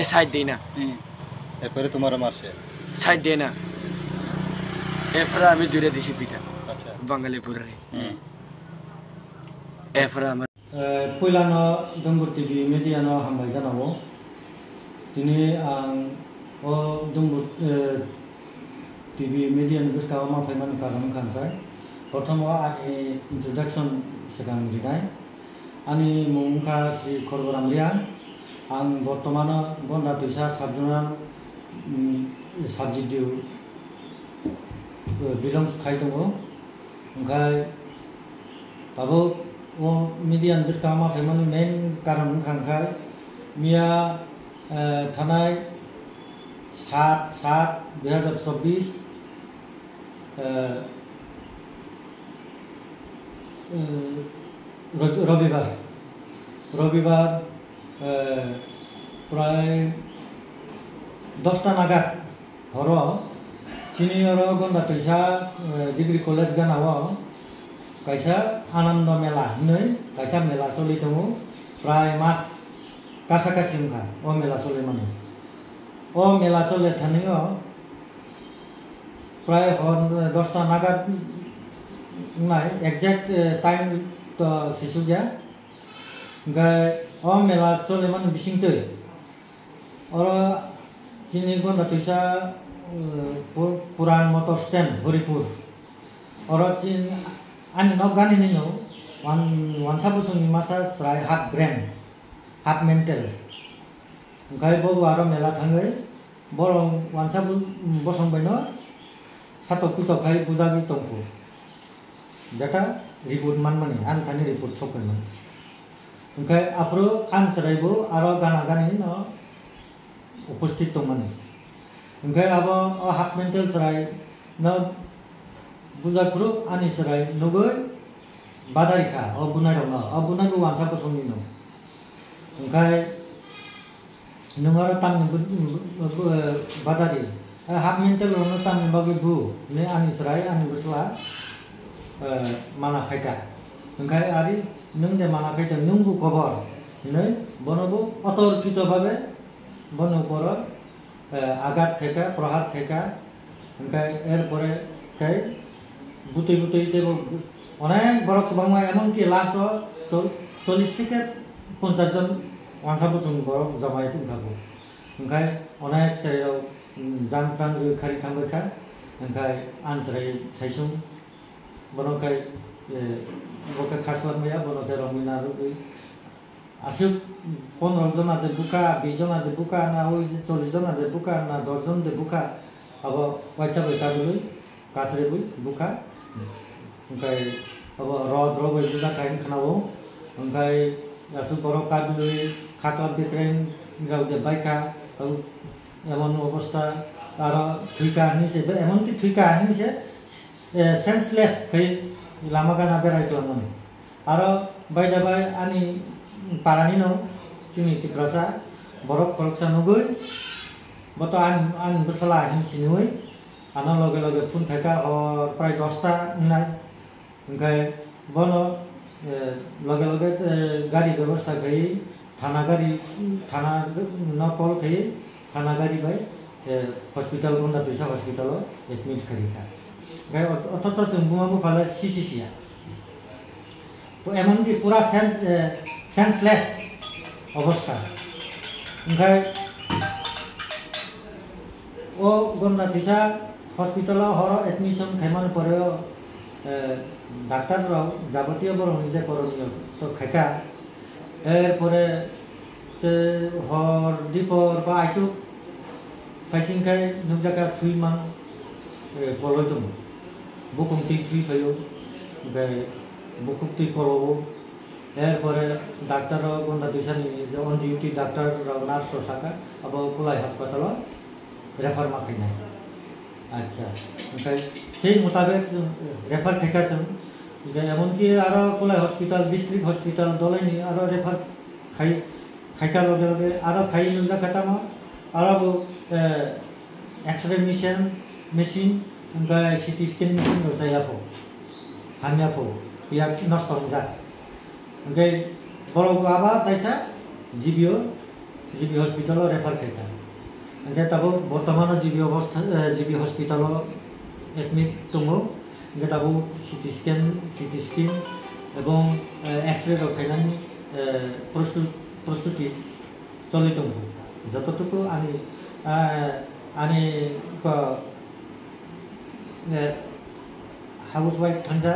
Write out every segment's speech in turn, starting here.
এ side দেই না এরপরে তোমার মারছে সাইড দেয় না এরপরে আমি দূরে দিছি পিঠা আচ্ছা বাঙালিপুরে এরপরে আমার পয়লানো দম্বুর টিভি মিডিয়াनो हामबाय जानांगौ दिनै आं अ दम्बुर टिभि मिडियानि गोसोआव माफायमान कारन खानखाय प्रथमाव आंनि इन्ट्रडाक्सन सिगां लिरनाय आंनि मुंखा श्री खरगराम रिया आं बर्तमान गन्दा दैसा साबजोनाल साबजिडिउ बिलंस खाय दङ ओमफ्राय दाबो वो मीडिया इंडस्ट्री में फेमन मेन कारण खांखाय मिया थानाय 7/7/2024 रविवार प्राय 10टा नागाद हर सिनियर गंदा तैसा डिग्री कलेज गानाव कैसा आनंद मेला हिनै कैसा मेला चलि दङ प्राय मास कासाकासि ओंखा अ मेला चले माने अ मेला चले थानायाव प्राय 10टा नागाद नाय एक्जेक्ट टाइम तो सिसु गया ओमफ्राय अ मेला चले माने बिसिंतै और जोंनि गंदा तैसा पुरान मटर स्टैंड हरिपुर और आंनि न' गानिनो वानसा बोसोरनि मासा स्राय हाफ ब्रेन हाफ मेन्टेल ओमफ्राय बाव आरो मेला थाङै बर' वानसा बसंबायनो सातक पितकहाय बुजागि दंफु जेटा रिपर्ट मानमानि आं थानि रिपर्ट सफैमोन ओमफ्राय आफ्रो आं स्रायबो आरो गाना गानि न उपस्थित दंमाने ओमफ्राय आबो हाफ मेन्टेल स्राय न बुजाख्रु आनि सराय नगै बादारिखा बुनायरावनो बुनायबो वानसा बोसोरनि न ओमफ्राय नों आरो तामनि बादारि हाफ मेन्टेलावनो तामनि बागै बु ने आनि सराय आनि बोसोला माना खायटा ओमफ्राय आरि नों दे माना खायटा नोंबो खबर नै बनबो अतर्कित भाबे बन बर आघात खायका प्रहार खायका ओमफ्राय एरपरे खाय बुतै बुतै देबो अनेक बरक बांमा एमनकि लास्ट 40 থেকে 50 জন वानसा बोसोरनि बरक जाबाय ओंखारगौ ओमफ्राय अनेक सेराव जान प्रान खारि थांबायखा ओमफ्राय आनसराय सायसुं बनखाय बके खास्लाबनाया बनखाय रमिना रुबि आसु 15 जना दे बुका 20 जना दे बुका ना 40 जना दे बुका ना 10 जन दे बुका अब वाइसा बैकाबुलै कासरेबुल बुका ओमफ्राय अब रद रबै बुजा खायन खानावो ओमफ्राय आसु बर काबुलै खाख्ला बेक्रेन जाव दे बायका एमन अवस्था आरो थुइका निसे एमन कि थुइका निसे सेन्सलेस खै लामा गाना बेराय खालामनानै आरो बायदा बाय आनि पारानि न जोंनि तिब्रासा बरफ खरकसा नगै बत आन बसला हिंसिनुय आना लगे लगे फुन थाका और प्राय 10टा नाय ओमफ्राय बन लगे लगे गाड़ी व्यवस्था गई थाना गाड़ी थाना न कल गई थाना गाड़ी भाई हॉस्पिटल गंदा दैसा हॉस्पिटल एडमिट करिका ओमफ्राय अथच जों बुङाबो फाले सिसिसिया एमनकि पूरा सेन्सलेस अवस्था ओमफ्राय ओ गंदा दैसा हॉस्पिटल हर एडमिशन खायमान परे डाक्टर जाबतीय बरनि जे करनीय तो खायका एरपरे ते हर दीपर बा आइसु फाइसिंखाय नोंजाका थुइमान कलय दं बुकुमति थुइ फैयो ओमफ्राय बुकुमति कलबो एरपरे डाक्टर गंदा दैसानि जे अन डिउटी डाक्टर नार्स साका अब कुलाय हास्पाताल रेफार माखायनाय अच्छा ओमफ्राय সেই মোতাবেক রেফার খাইকাছেন এমনকি আরো কোলাই হসপিটাল ডিস্ট্রিক্ট হসপিটাল দলাইনি আরো রেফার খাইকা লগে লগে আরো খাই নুজা খাতামো আরো एक्सरे मेसिन ओमफ्राय सिटि स्केन मेसिन जायाफो हानियाफो बिया नष्ट जा ओमफ्राय बरफ आबा दाइसा जिबियो জিবি হসপিটালও রেফার খাইকা ओमफ्राय दाबो बर्तमानाव जिबि हस्पिटालाव एडमिट दङ ओमफ्राय दाबो सिटि स्केन এবং एक्सरे खायनायनि प्रस्तुति चलि दङ যতটুকু आंनि हाउस वाइफ थांजा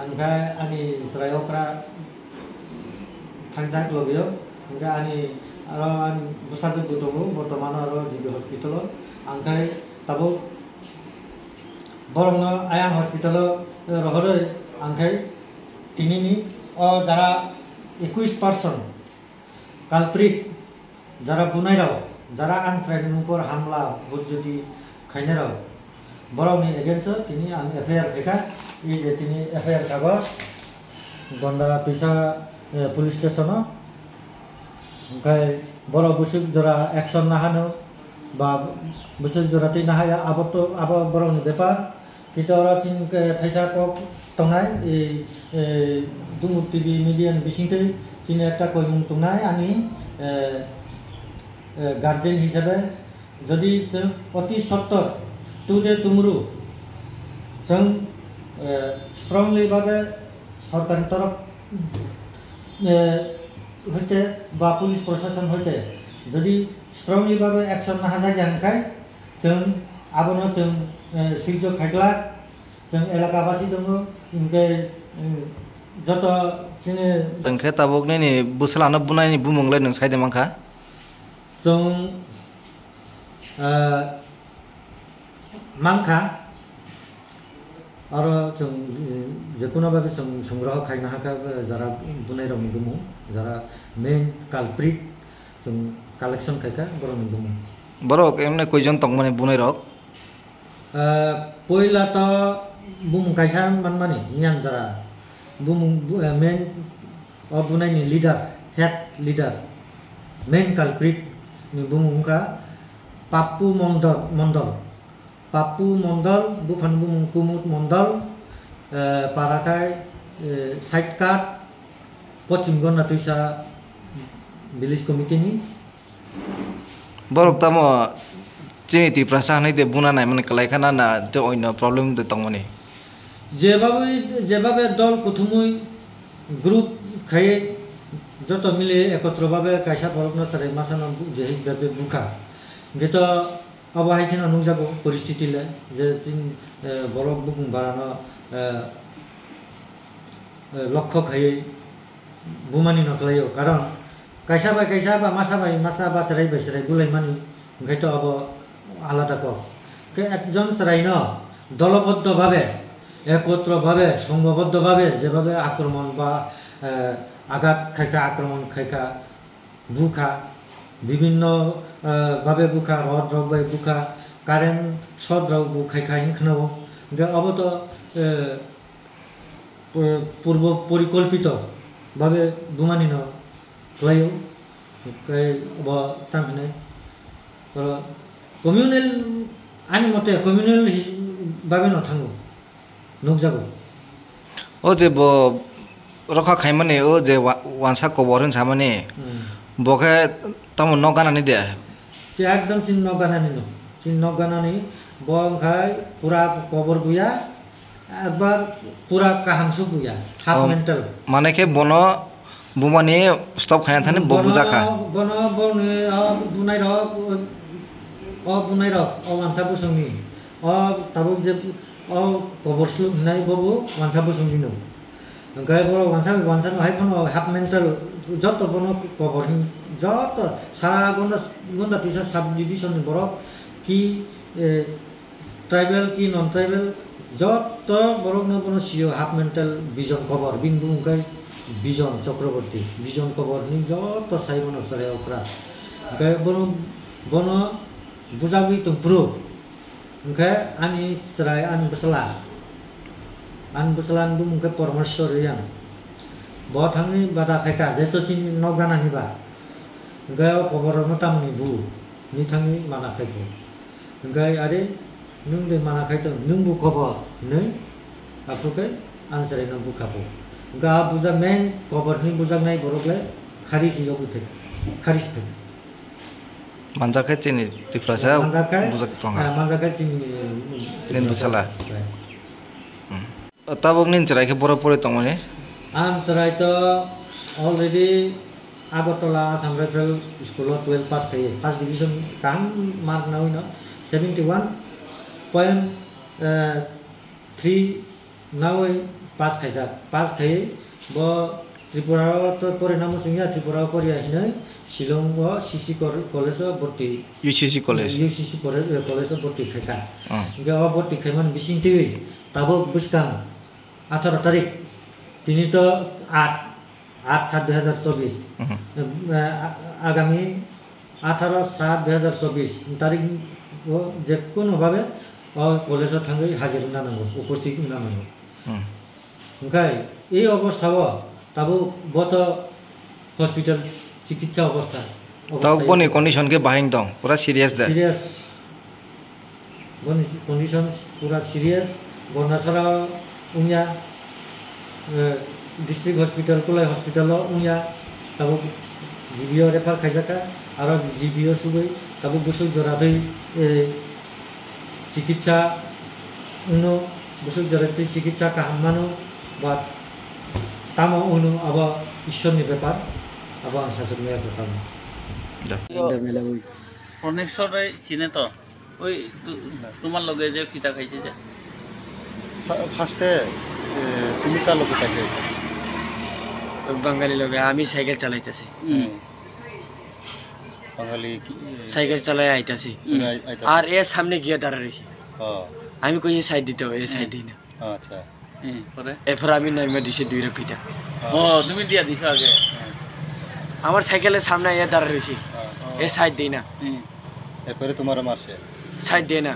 ओमफ्राय आंनि ज्रायकरा थांजा लबेयाव ओमफ्राय आंनि आरो आं बुसाजोबो दङ बर्तमान आरो जिबि हस्पिटालाव ओमफ्राय दाबो बरंनो आयां हस्पिटालाव रहरै ओमफ्राय दिनैनि যারা 21% কালপ্রিট যারা বুনাইরাव যারা আনफ्राइडनि উপর হামলা হুজুতি খাইনারাव বরংनि एगेन्स्ट তিনি आं एफआईआर खायखा এই যে তিনি एफआईआर কাগজ गन्डारा पिसा पुलिस स्टेशनाव ओमफ्राय बर' बुसुक जरा एक्शन ना हानो बा बुसुक जरा थैनो हाया आबो बर'नि बेपार किन्तु आरो चिन थाइसा कक तंनाय दुमुर टिभि मिडियानि बिसिंथै चिन एकटा कयमुं तंनाय आंनि गार्जेन हिसाबै যদি जों अति सत्तर तुदे तुमरु जों स्ट्रंगलि भाबे सरकारनि तरफ হইতে বা পুলিশ প্রশাসন হইতে যদি স্ট্রংলি ভাবে অ্যাকশন না হাজায় হাंखाय जों आबोनो जों सैज्य खायग्ला जों एलाकाबासि दङ ओमफ्राय যত जोङो तंखे ताबकनि बुसलानो बुनायनि बुमंलाय नों साइदे मांखा जों मांखा आरो जों जेकुनो भाबे जों संग्रह खायनो हाखा जारा बुनाय रं दङ जारा मेन कालप्रिट जों कालेक्शन खायखा बर'नि दङ बरक एमने कयजन तंग माने बुनाय रक पहिला त बुमुं खायसा माने नियान जारा बुमुं मेन बुनायनि leader head leader main culprit नि बुमुंखा पाप्पू मंडल बुफान बुमुं कुमुद मंडल पाराखाय साइडकाट पश्चिम गन्डा तुइसा विलेज कमिटिनि बरक तामो चिनिति प्रासा नै दे बुना नाय माने कलायखाना ना ते अন্য प्रॉब्लम दे तंगमनि जेभाबे दल कुथुमुय ग्रुप खाय যত মিলে একত্রভাবে কাইসা বরকনা সারাই মাসানো যেহি ভাবে বুকা গেত অবহাইখিন অনুযাব পরিস্থিতিলে যে বরক বুকুং বাড়ানো লক্ষ্য খাই বুমানি নকলাইও কারণ কাইসা বা মাসা বা সারাই বুলাই মানি ওখাইত অব আলাদা ক একজন সারাইন দলবদ্ধভাবে একত্রভাবে সংঘবদ্ধভাবে যেভাবে আক্রমণ বা आघात खायखा आक्रमण खायखा बुखा विभिन्न भावे बुखा रड रबाय बुखा कारेन्ट शर्ट रब खायखा हिंखनाव अब तो पूर्व परिकल्पित भावे बुमानि न क्लायो अब तामने कम्युनेल आनि मते कम्युनेल भावे न थांगो नुकजागो ओ जे रखा खाय माने ओ जे वानसा कवर होन सामाने बखे तम न गानानि दे से एकदम चिन न गानानि बखाय पूरा कवर बुया एकबार पूरा काहामसु बुया हाफ मेंटल माने के बनो बुमानि स्टप खायना थाने बबुजाखा बनो बने बुनाय र वानसा बुसंनि ताबो जे कवर स्लु नाय बबु वानसा बुसंनि न ओंखाय बर' वानसा हायखन हाफ मेंटल जत बनो कभरिं जत सारा गन्डा तुइसा सब डिविजन बरक कि ट्राइबल कि नन ट्राइबल जत बरक न बनो सियो हाफ मेंटल विजन कवर बिन बुंखाय विजन चक्रवर्ती विजन कवर नि जत साइबन सरे ओकरा ओंखाय बनो बुजागि तुमप्रो ओंखाय आनि सराय आन बुसलान बुमुंखाय परमेश्वर यां बथाङै बादा खायखा जेतो चिन न गानानिबा ओंखाय खबर मतामनि बु निथाङै माना खायखो ओंखाय आरे नों दे माना खायतो नों बु खबर नै आफुखाय आनसारै न बुखाबो ओंखाय बुजा मेन खबरनि बुजानाय बरकले खारिस योगु फै खारिस फै Manjakai chini tiprasa Manjakai bujak tonga. Manjakai chini Nin busala. Tabok nin cerai ke pura pura tongone. Am cerai to already Agartala Assam Rifle School 12 pass kaye first division kam mark now no 71.3 now pass kaye bo Tripura to Porinamo Sunga Tripura Korea hinai Shillong wo CC College Borti UCC college. UCC College Borti kheka ga Borti kheman bising tiwi tabo buskang 18 tarik tini to 8/7/2024 আগামী 18/7/2024 তারিখ যে কোনো ভাবে কলেজত থাকি হাজির নানাঙ্গো উপস্থিত নানাঙ্গো ওখাই এই অবস্থাও তাবো বত হসপিটাল চিকিৎসা অবস্থা Tau boni condition ke bahing dong, pura serious dah. Serious condition পুরা সিরিয়াস বর্ণাছড়া উনিয়া ডিস্ট্রিক্ট হসপিটাল কোলাই হসপিটাল উনিয়া তাবো জিবিও রেফার খাইজাকা আর জিবিও সুগৈ তাবো বুসুক জরাदै চিকিৎসা উনো বুসুক জরাदै চিকিৎসা কাহামানো বা তামো উনো আবা ঈশ্বরনি ব্যাপার আবা শাসক মেয়া কথা অনেশ্বরে চিনে তো ওই তোমার লগে যে ফিতা খাইছে যে ফার্স্টে তুমি কার লোকে থাকে বাঙালি লোকে আমি সাইকেল চালাইতেছি বাঙালি সাইকেল চালাই আইতাছি আর এর সামনে গিয়ে দাঁড়া রয়েছে আমি কই সাইড দিতে এ সাইড দিই না আচ্ছা পরে এরপর আমি নাইমা দিছি দুইটা পিঠা ও তুমি দিয়া দিছো আগে আমার সাইকেলের সামনে এ দাঁড়া রয়েছে এ সাইড দিই না এরপরে তোমার মারছে সাইড দিয়ে না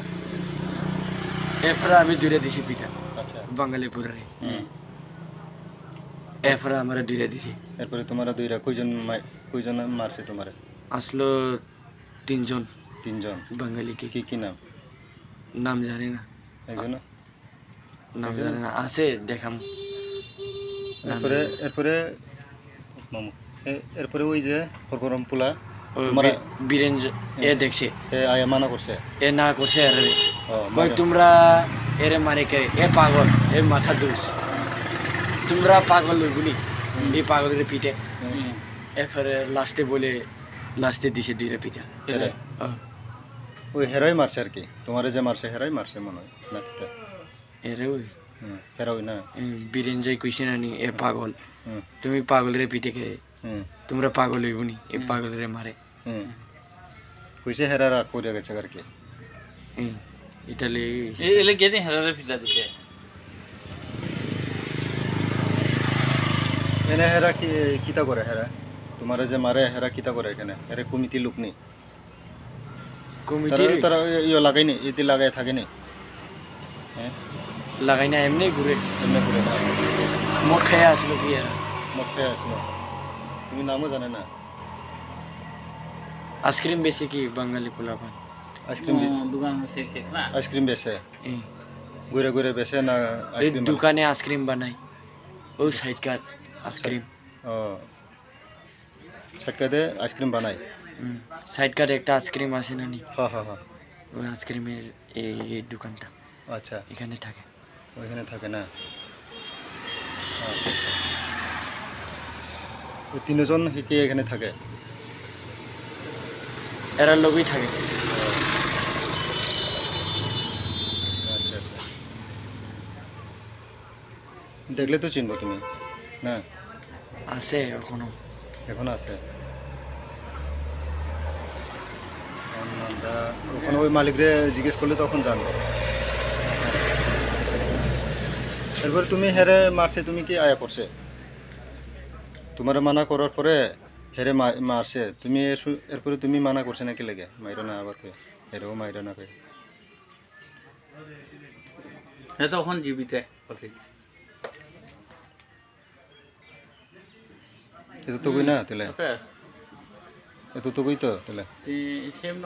এরপর আমি দুইটা দিছি পিঠা আচ্ছা বাঙালি পুরে এরপর আমার দুইটা দিছি এরপরে তোমার দুইরা কয়জন মারছে তোমার আসলো তিনজন বাঙালি কি কি নাম নাম জানি না একজন নাম জানি না আছে দেখাম এরপরে মামু এরপরে ওই যে খরগরম পোলা বীরেন্দ্র এ দেখছে আয়া মানা করছে এ না করছে আরে কই তোমরা এরে মারে কে এ পাগল এ মাথা দোষ তোমরা পাগল লইবনি এই পাগলের পিঠে এরপরে লাস্টে দিছে দুইটা পিঠা ওই হেরাই মারছে আর কি তোমার যে মারছে হেরাই মারছে মনে হয় না এরে ওই হেরাই না বীরেন্দ্রই কইছে না নি এ পাগল তুমি পাগলের পিঠে কে তোমরা পাগল হইবনি এই পাগলের মারে কইছে হেরা রাগ করে গেছে আর কি ইতালি এলে গেদি হেরারে ফিতা দিছে এনে হেরা কিতা করে হেরা তোমার যে মারে হেরা কিতা করে এখানে এর কমিটি লোক নেই কমিটি তারা ইয়ে লাগাইনি ইতি লাগাই থাকেনি হ্যাঁ লাগাই না এমনি ঘুরে মদ খাই আসলো কি এরা মদ খাই আসলো তুমি নামও জানে না আইসক্রিম বেশি কি বাঙালি পোলাপান আইসক্রিম দোকান আছে না আইসক্রিম বেচে ঘুরে ঘুরে বেচে না আইসক্রিম দোকানে আইসক্রিম বানাই ও সাইড কাট আইসক্রিম সাইড কাটে আইসক্রিম বানাই সাইড কাট একটা আইসক্রিম আছে না নি হ্যাঁ ওই আইসক্রিমের এই দোকানটা আচ্ছা এখানে থাকে ওইখানে থাকে না ওই তিনজন কি এখানে থাকে এরা লোকই থাকে আচ্ছা দেখলে তো চিনবো তুমি না আছে এখন আছে ওখানে ওই মালিকরে জিজ্ঞেস করলে তখন জানবো এরপর তুমি হেরে মারছে তুমি কি আয়া পড়ছে তোমার মানা করার পরে হেরে মারছে তুমি এরপরে তুমি মানা করছে নাকি লেগে মাইরো না আবার হেরেও মাইরো না তখন জীবিতে এত তো কই না তাহলে এত তো কই তো তাহলে সেম ন